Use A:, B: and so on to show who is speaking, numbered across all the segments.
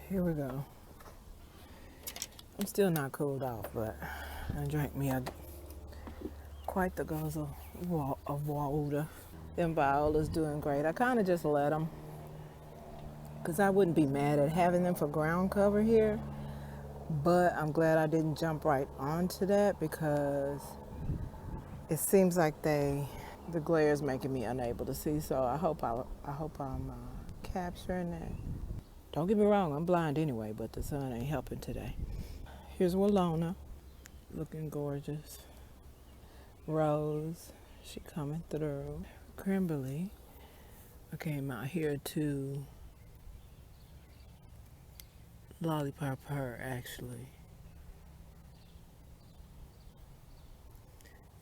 A: Here we go. I'm still not cooled off, but I drank me quite the guzzle of water. Them violas doing great. I kind of just let them because I wouldn't be mad at having them for ground cover here, but I'm glad I didn't jump right onto that because it seems like the glare is making me unable to see. So I hope I'm capturing that. Don't get me wrong, I'm blind anyway, but the sun ain't helping today. Here's Walona, looking gorgeous. Rose, she coming through. Kimberly, I came out here to lollipop her actually.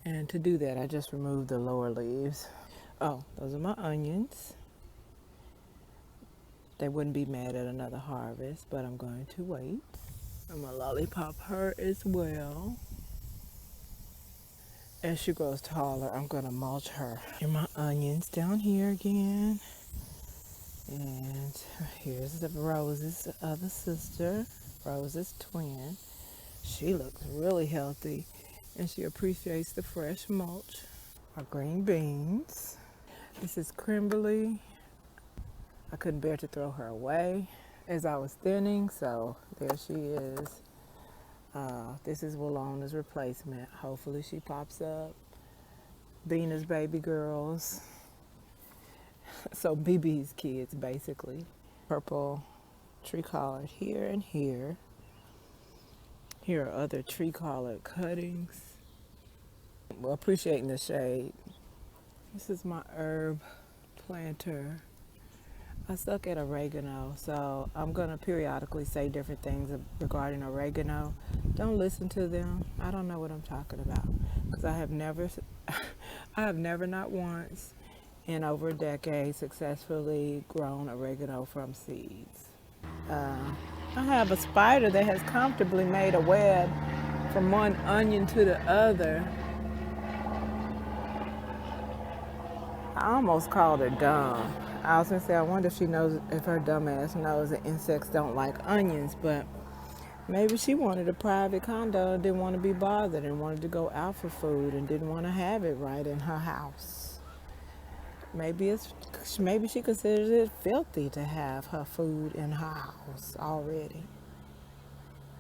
A: And to do that, I just removed the lower leaves. Oh, those are my onions. They wouldn't be mad at another harvest, but I'm going to wait. I'm gonna lollipop her as well. As she grows taller, I'm gonna mulch her. And my onions down here again. And here's the Rose's other sister, Rose's twin. She looks really healthy and she appreciates the fresh mulch. Our green beans. This is Kimberly. I couldn't bear to throw her away as I was thinning, so there she is. This is Walona's replacement. Hopefully she pops up. Bina's baby girls. So BB's kids, basically. Purple tree collard here and here. Here are other tree collard cuttings. Well, appreciating the shade. This is my herb planter. I suck at oregano, so I'm gonna periodically say different things regarding oregano. Don't listen to them. I don't know what I'm talking about because I have never not once in over a decade successfully grown oregano from seeds. I have a spider that has comfortably made a web from one onion to the other. I almost called her dumb. I was gonna say, I wonder if she knows, if her dumb ass knows that insects don't like onions, but maybe she wanted a private condo, didn't want to be bothered, and wanted to go out for food and didn't want to have it right in her house. Maybe she considers it filthy to have her food in her house already.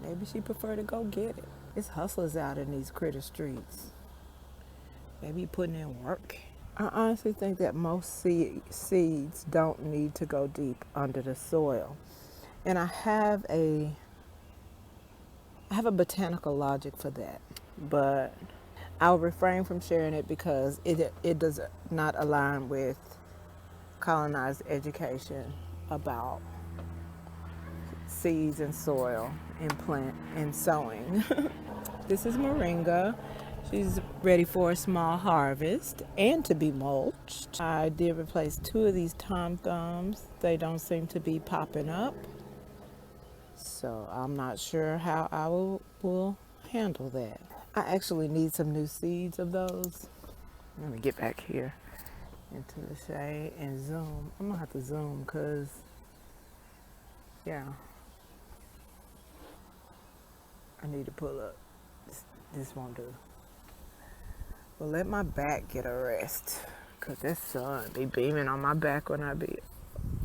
A: Maybe she prefer to go get it. It's hustlers out in these critter streets. Maybe putting in work. I honestly think that most seeds don't need to go deep under the soil. And I have a botanical logic for that, but I'll refrain from sharing it because it does not align with colonized education about seeds and soil and plant and sowing. This is moringa. She's ready for a small harvest and to be mulched. I did replace 2 of these tom thumbs. They don't seem to be popping up. So I'm not sure how I will handle that. I actually need some new seeds of those. Let me get back here into the shade and zoom. I'm gonna have to zoom because, yeah, I need to pull up. This won't do. Well, let my back get a rest because this sun be beaming on my back when I be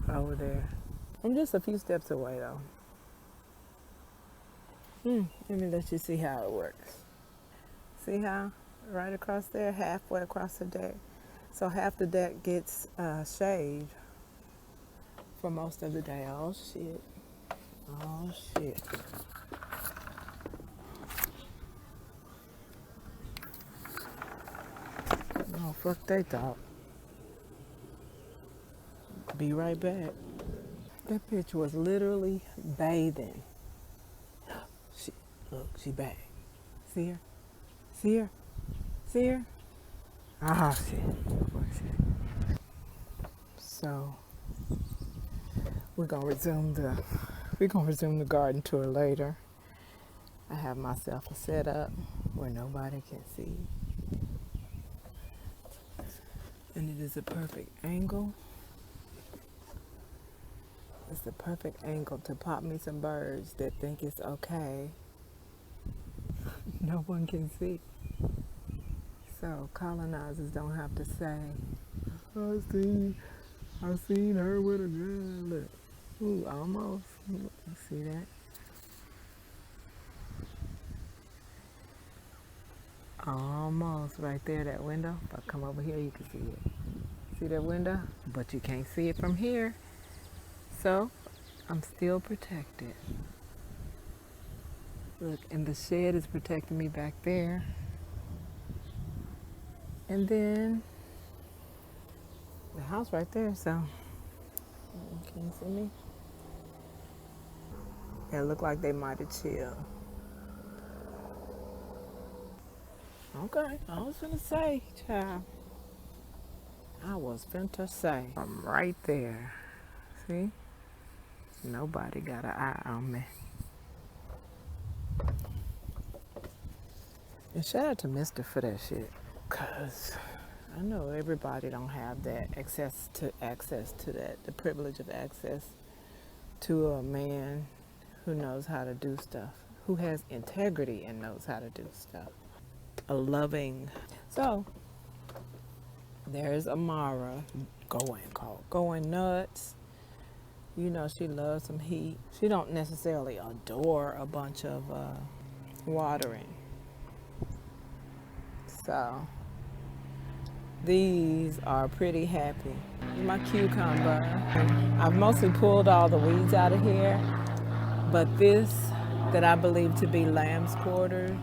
A: over there. I'm just a few steps away though. Let me let you see how it works. See how? Right across there, halfway across the deck. So half the deck gets shade for most of the day. Oh shit. Oh shit. Oh, fuck they thought. Be right back. That bitch was literally bathing. Look, she back. See her? See her? See her? Ah, shit. So, we're gonna resume the garden tour later. I have myself a setup where nobody can see. And it is a perfect angle. It's the perfect angle to pop me some birds that think it's okay. No one can see. So colonizers don't have to say, I seen her with a gun. Look. Ooh, almost. See that? Almost right there, that window. If I come over here, you can see it. See that window? But you can't see it from here. So I'm still protected. Look, and the shed is protecting me back there. And then the house right there, so can you see me? It looked like they might have chilled. Okay, I was gonna say, child. I was finna say. I'm right there. See? Nobody got an eye on me. And shout out to Mister for that shit. Cause I know everybody don't have that access to that, the privilege of access to a man who knows how to do stuff, who has integrity and knows how to do stuff. A loving. So there's Amara going nuts. You know she loves some heat. She don't necessarily adore a bunch of watering. So these are pretty happy. My cucumber. I've mostly pulled all the weeds out of here, but this that I believe to be lamb's quarter.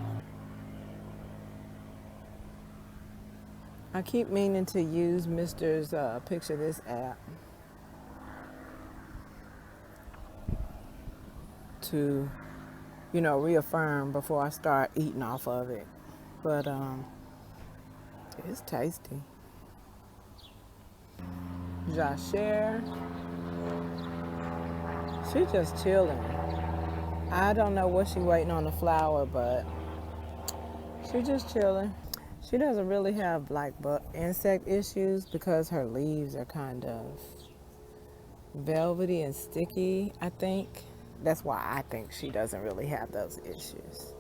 A: I keep meaning to use Mr.'s Picture This app to, reaffirm before I start eating off of it. But it's tasty. Cher, she just chilling. I don't know what she waiting on the flower, but she just chilling. She doesn't really have insect issues because her leaves are kind of velvety and sticky, I think. That's why I think she doesn't really have those issues.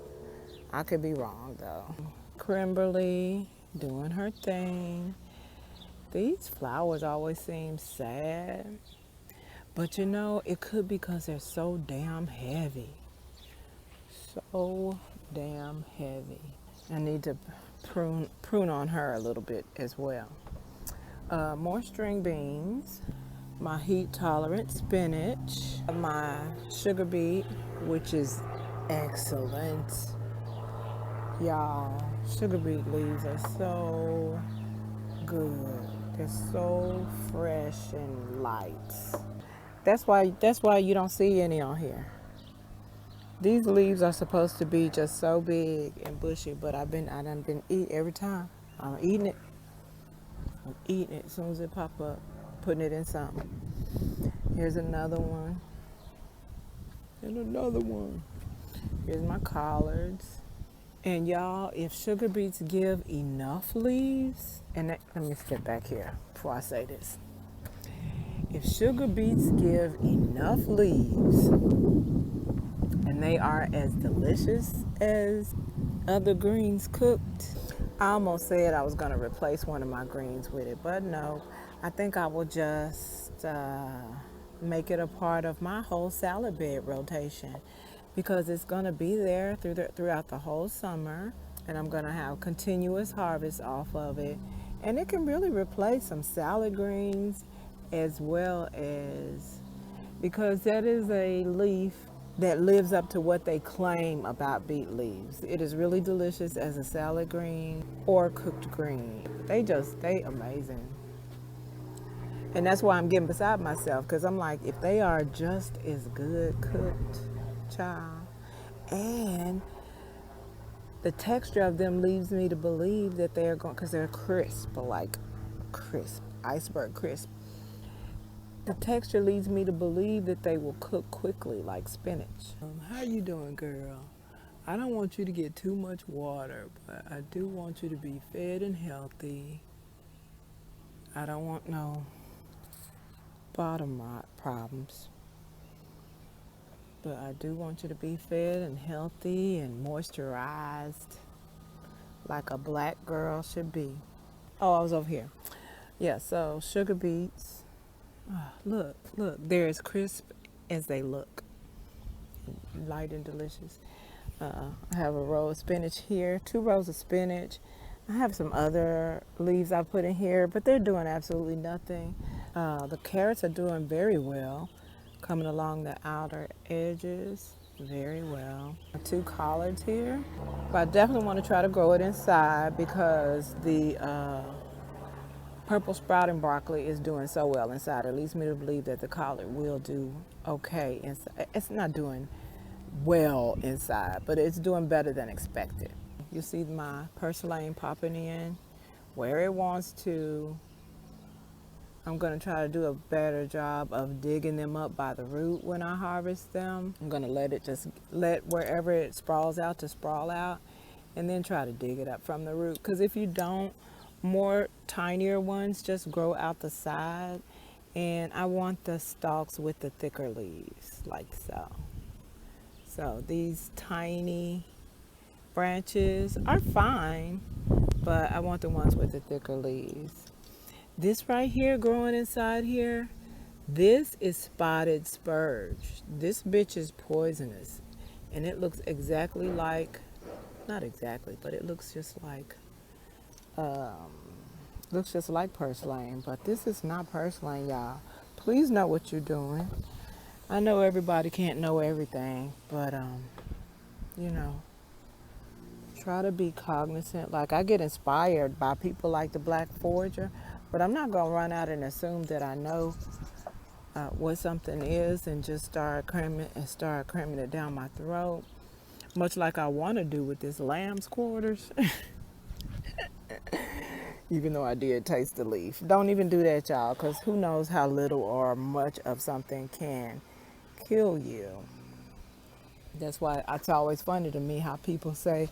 A: I could be wrong though. Kimberly doing her thing. These flowers always seem sad, but it could be because they're so damn heavy. So damn heavy. I need to prune on her a little bit as well. More string beans, my heat tolerant spinach, my sugar beet, which is excellent. Y'all, sugar beet leaves are so good. They're so fresh and light. That's why you don't see any on here. These leaves are supposed to be just so big and bushy, but I done been eating every time. I'm eating it. I'm eating it as soon as it pop up, putting it in something. Here's another one. And another one. Here's my collards. And y'all, if sugar beets give enough leaves, let me step back here before I say this. If sugar beets give enough leaves, and they are as delicious as other greens cooked, I almost said I was going to replace one of my greens with it, but no. I think I will just make it a part of my whole salad bed rotation because it's going to be there throughout the whole summer, and I'm going to have continuous harvest off of it. And it can really replace some salad greens as well as, because that is a leaf that lives up to what they claim about beet leaves. It is really delicious as a salad green or cooked green. They amazing. And that's why I'm getting beside myself, because I'm like, if they are just as good cooked, child, and the texture of them leads me to believe that they're going, because they're crisp, iceberg crisp. The texture leads me to believe that they will cook quickly like spinach. How you doing, girl? I don't want you to get too much water, but I do want you to be fed and healthy. I don't want no bottom rot problems. But I do want you to be fed and healthy and moisturized like a black girl should be. Oh, I was over here. Yeah, so sugar beets. Oh, look, they're as crisp as they look. Light and delicious. I have a row of spinach here, 2 rows of spinach. I have some other leaves I put in here, but they're doing absolutely nothing. The carrots are doing very well, coming along the outer edges very well. 2 collards here, but I definitely want to try to grow it inside because the purple sprouting broccoli is doing so well inside. It leads me to believe that the collard will do okay inside. It's not doing well inside, but it's doing better than expected. You see my purslane popping in where it wants to. I'm going to try to do a better job of digging them up by the root when I harvest them. I'm going to let wherever it sprawls out to sprawl out, and then try to dig it up from the root. Because if you don't, more tinier ones just grow out the side, and I want the stalks with the thicker leaves, like so. So these tiny branches are fine, but I want the ones with the thicker leaves. This right here growing inside here, this is spotted spurge. This bitch is poisonous, and it looks exactly like, not exactly, but it looks just like purslane, but this is not purslane, y'all. Please know what you're doing. I know everybody can't know everything, but you know, try to be cognizant. Like, I get inspired by people like the Black Forager, but I'm not gonna run out and assume that I know what something is and just start cramming it down my throat, much like I want to do with this lamb's quarters. Even though I did taste the leaf. Don't even do that, y'all, because who knows how little or much of something can kill you. That's why it's always funny to me how people say,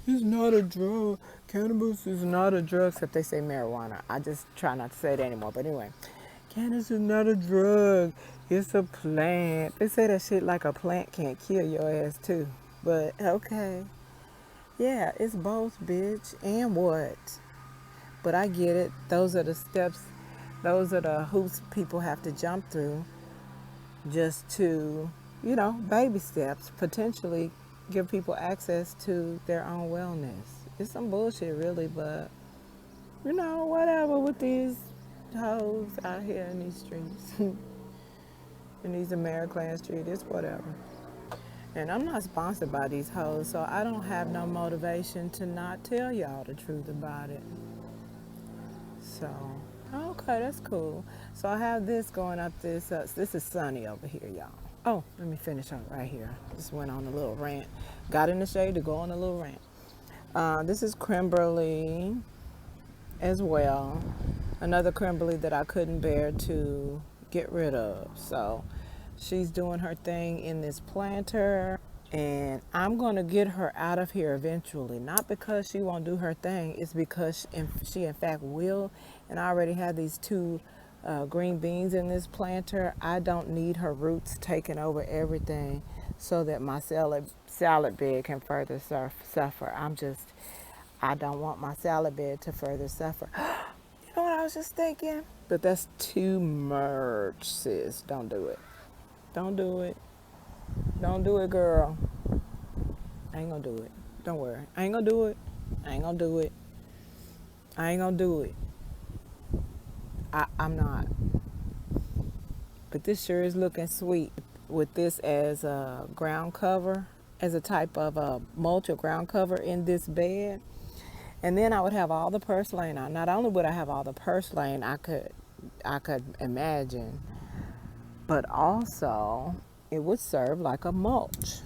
A: it's not a drug. Cannabis is not a drug, except they say marijuana. I just try not to say it anymore. But anyway, cannabis is not a drug. It's a plant. They say that shit like a plant can't kill your ass too. But okay. Yeah, it's both, bitch. And what? But I get it. Those are the steps, those are the hoops people have to jump through just to, you know, baby steps, potentially give people access to their own wellness. It's some bullshit, really, but, you know, whatever with these hoes out here in these streets, in these American streets, it's whatever. And I'm not sponsored by these hoes, so I don't have no motivation to not tell y'all the truth about it. So, okay, that's cool. So I have this going up this, this is Sunny over here, y'all. Oh, let me finish up right here. Just went on a little rant. Got in the shade to go on a little rant. This is creme brulee as well. Another creme brulee that I couldn't bear to get rid of. So she's doing her thing in this planter. And I'm going to get her out of here eventually. Not because she won't do her thing. It's because she in fact will. And I already have these 2 green beans in this planter. I don't need her roots taking over everything so that my salad bed can further suffer. I don't want my salad bed to further suffer. You know what I was just thinking? But that's too much, sis. Don't do it. Don't do it. Don't do it, girl. I ain't gonna do it. Don't worry. I ain't gonna do it. I ain't gonna do it. I ain't gonna do it. I'm not. But this sure is looking sweet with this as a ground cover, as a type of mulch or ground cover in this bed. And then I would have all the purslane on. Not only would I have all the purslane I could imagine, but also it would serve like a mulch.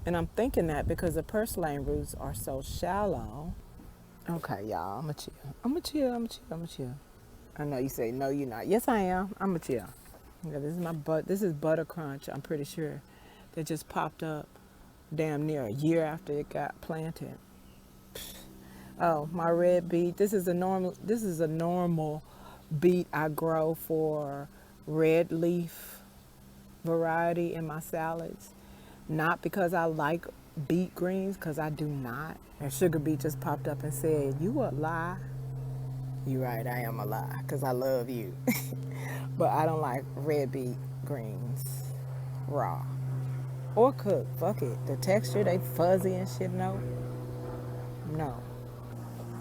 A: And I'm thinking that because the purslane roots are so shallow. Okay, y'all, I'm gonna chill. I know you say, no, you're not. Yes, I am. I'm gonna chill. Yeah, this is Butter Crunch, I'm pretty sure. That just popped up damn near a year after it got planted. Oh, my red beet. This is a normal beet I grow for red leaf variety in my salads. Not because I like beet greens, because I do not. And Sugar Beet just popped up and said, "You a lie." You right, I am a lie, because I love you. But I don't like red beet greens raw or cooked. Fuck it. The texture, they fuzzy and shit. No, no.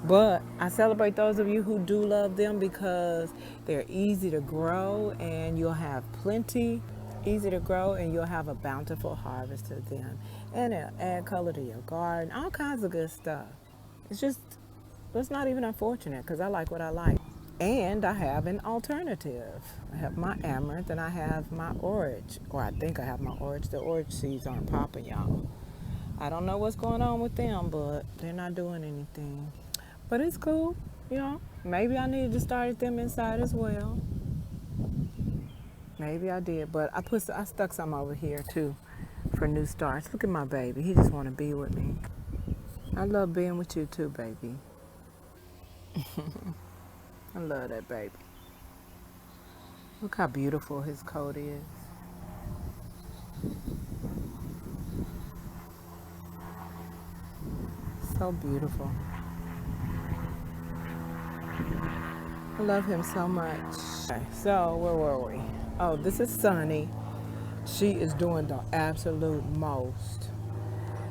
A: But I celebrate those of you who do love them because they're easy to grow and you'll have plenty. Easy to grow and you'll have a bountiful harvest of them. And it'll add color to your garden, all kinds of good stuff. It's just, it's not even unfortunate because I like what I like. And I have an alternative. I have my amaranth and I have my orange. Or I think I have my orange. The orange seeds aren't popping, y'all. I don't know what's going on with them, but they're not doing anything. But it's cool, you know. Maybe I needed to start them inside as well. Maybe I did, but I stuck some over here too for new starts. Look at my baby. He just want to be with me. I love being with you too, baby. I love that baby. Look how beautiful his coat is. So beautiful. I love him so much. Okay, so where were we? Oh, this is Sunny. She is doing the absolute most.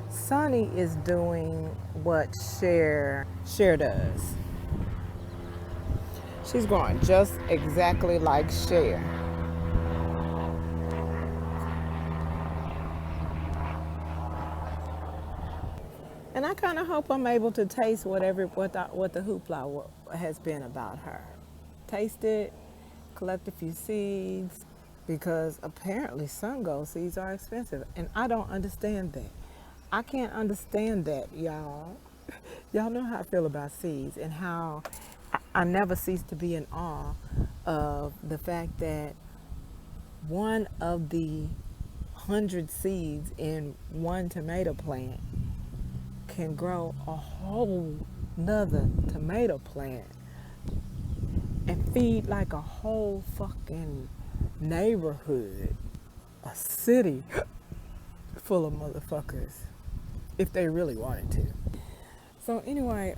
A: Sunny is doing what Cher does. She's growing just exactly like Cher. And I kind of hope I'm able to taste what the hoopla has been about her. Taste it, collect a few seeds, because apparently sun-gold seeds are expensive, and I don't understand that. I can't understand that, y'all. Y'all know how I feel about seeds and how I never cease to be in awe of the fact that one of the 100 seeds in one tomato plant can grow a whole nother tomato plant and feed like a whole fucking neighborhood, a city full of motherfuckers, if they really wanted to. So anyway,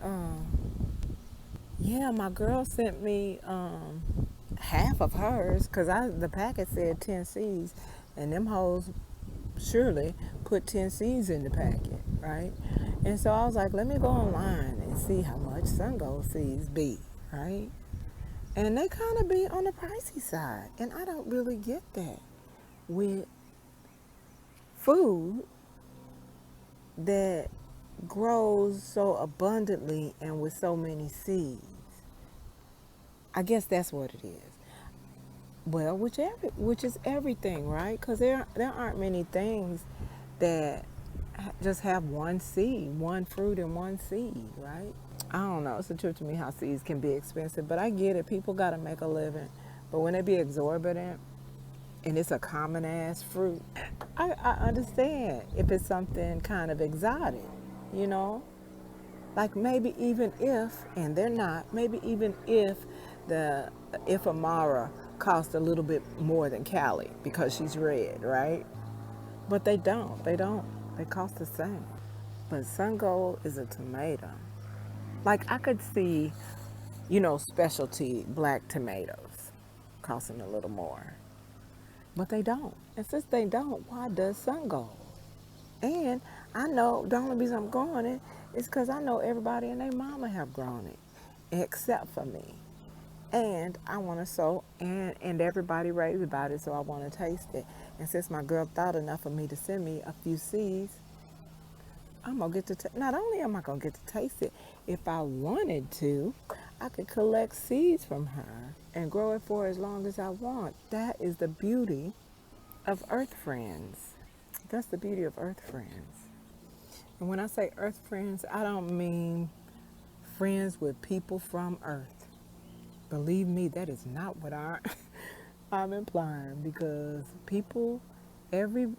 A: yeah, my girl sent me half of hers because the packet said 10 seeds, and them hoes surely put 10 seeds in the packet, right? And so I was like, let me go online and see how much sun-gold seeds be, right? And they kind of be on the pricey side, and I don't really get that with food that grows so abundantly and with so many seeds. I guess that's what it is. Well, which is everything, right? Because there aren't many things that just have one seed, one fruit and one seed, right? I don't know. It's the truth to me how seeds can be expensive, but I get it. People got to make a living. But when they be exorbitant and it's a common ass fruit, I understand if it's something kind of exotic, you know? Like maybe even if, and they're not, maybe even if Amara cost a little bit more than Callie because she's red, right? But they don't. They don't. They cost the same. But sun gold is a tomato. Like I could see, specialty black tomatoes costing a little more. But they don't. And since they don't, why does sun gold? And I know the only reason I'm growing it is because I know everybody and their mama have grown it, except for me. And I want to sow, and everybody raves about it, so I want to taste it. And since my girl thought enough of me to send me a few seeds, I'm going to get to, not only am I going to get to taste it, if I wanted to, I could collect seeds from her and grow it for as long as I want. That is the beauty of Earth Friends. That's the beauty of Earth Friends. And when I say Earth Friends, I don't mean friends with people from Earth. Believe me, that is not what I'm implying, because every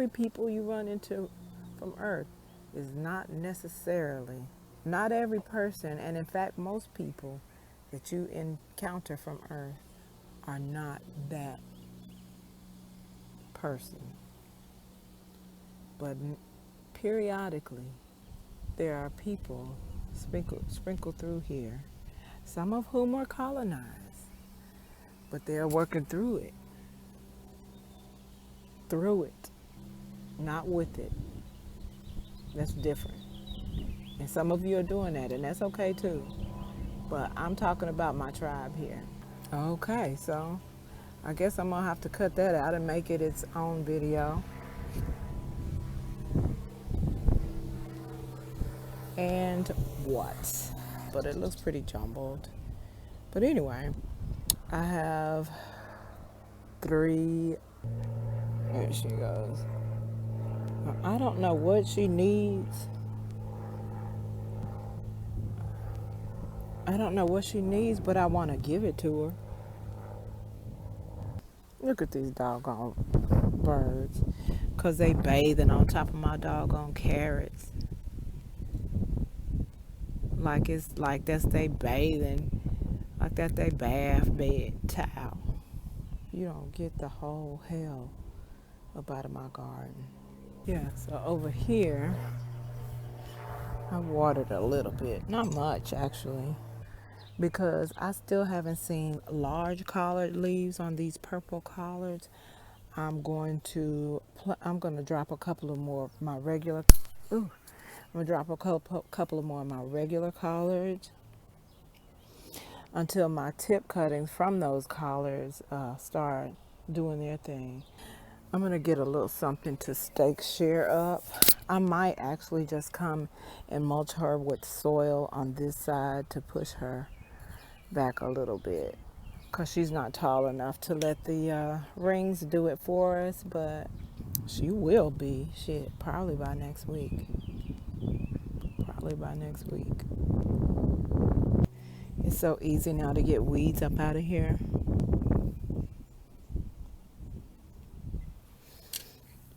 A: people you run into from Earth is not necessarily, not every person, and in fact most people that you encounter from Earth are not that person. But periodically, there are people sprinkled through here, some of whom are colonized, but they're working through it, not with it. That's different. And some of you are doing that, and that's okay too. But I'm talking about my tribe here. Okay, so I guess I'm gonna have to cut that out and make it its own video. And what? But it looks pretty jumbled. But anyway, I have 3. There she goes. Now, I don't know what she needs. But I want to give it to her. Look at these doggone birds. Because they bathing on top of my doggone carrots. Like it's like that's they bathing. Like that's they bath bed towel. You don't get the whole hell up out of my garden. Yeah, so over here, I watered a little bit. Not much, actually. Because I still haven't seen large collard leaves on these purple collards. I'm going to drop a couple of more of my regular. Ooh, I'm gonna drop a couple of more of my regular collards until my tip cuttings from those collards start doing their thing. I'm gonna get a little something to stake Cher up. I might actually just come and mulch her with soil on this side to push her back a little bit, because she's not tall enough to let the rings do it for us, but she will be. Shit, probably by next week. It's so easy now to get weeds up out of here.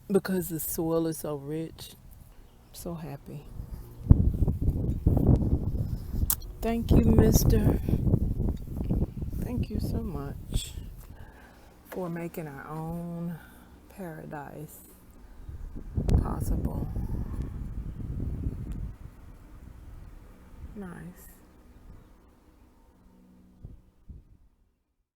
A: Because the soil is so rich. I'm so happy. Thank you, mister. Thank you so much for making our own paradise possible. Nice.